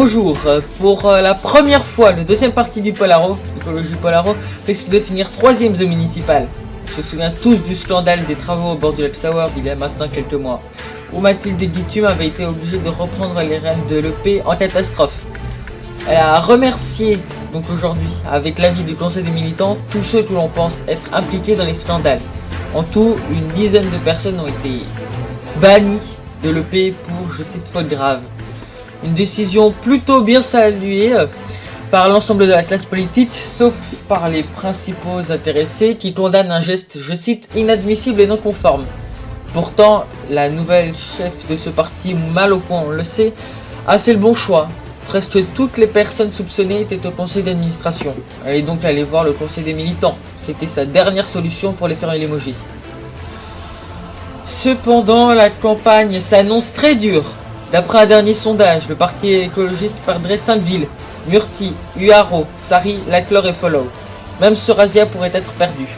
Bonjour, pour la première fois, le deuxième parti du Polaro, d'écologie Polaro, risque de finir troisième aux municipales. Je me souviens tous du scandale des travaux au bord du lac Sauer il y a maintenant quelques mois, où Mathilde Guitume avait été obligée de reprendre les rênes de l'EP en catastrophe. Elle a remercié donc aujourd'hui, avec l'avis du conseil des militants, tous ceux que l'on pense être impliqués dans les scandales. En tout, une dizaine de personnes ont été bannies de l'EP pour, je cite, faute grave. Une décision plutôt bien saluée par l'ensemble de la classe politique, sauf par les principaux intéressés qui condamnent un geste, je cite, inadmissible et non conforme. Pourtant, la nouvelle chef de ce parti, mal au point on le sait, a fait le bon choix. Presque toutes les personnes soupçonnées étaient au conseil d'administration. Elle est donc allée voir le conseil des militants. C'était sa dernière solution pour les faire éliminer. Cependant, la campagne s'annonce très dure. D'après un dernier sondage, le parti écologiste perdrait 5 villes, Murti, Uaro, Sari, Laclore et Follow. Même Surasia pourrait être perdu,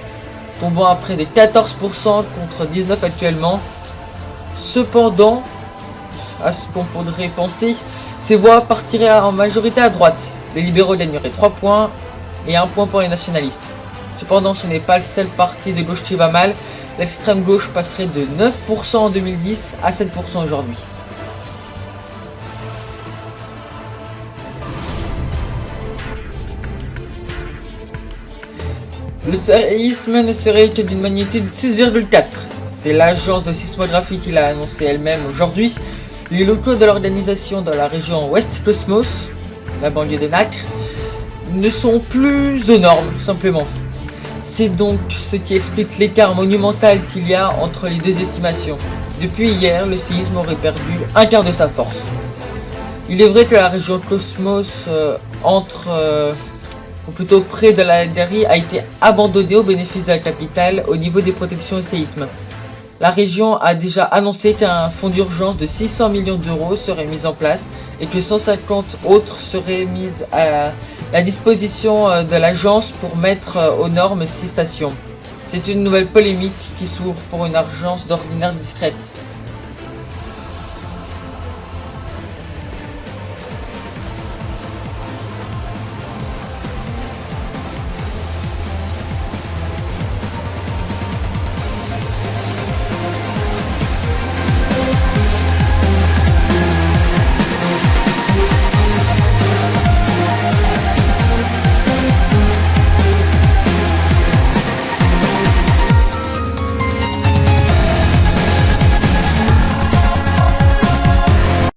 tombant à près de 14% contre 19% actuellement. Cependant, à ce qu'on pourrait penser, ces voix partiraient en majorité à droite. Les libéraux gagneraient 3 points et 1 point pour les nationalistes. Cependant, ce n'est pas le seul parti de gauche qui va mal. L'extrême gauche passerait de 9% en 2010 à 7% aujourd'hui. Le séisme ne serait que d'une magnitude 6,4. C'est l'agence de sismographie qui l'a annoncé elle-même aujourd'hui. Les locaux de l'organisation dans la région West Cosmos, la banlieue de Nacre, ne sont plus aux normes, simplement. C'est donc ce qui explique l'écart monumental qu'il y a entre les deux estimations. Depuis hier, le séisme aurait perdu un quart de sa force. Il est vrai que la région Cosmos ou plutôt près de la galerie, a été abandonnée au bénéfice de la capitale au niveau des protections au séisme. La région a déjà annoncé qu'un fonds d'urgence de 600 millions d'euros serait mis en place et que 150 autres seraient mises à la disposition de l'agence pour mettre aux normes 6 stations. C'est une nouvelle polémique qui s'ouvre pour une urgence d'ordinaire discrète.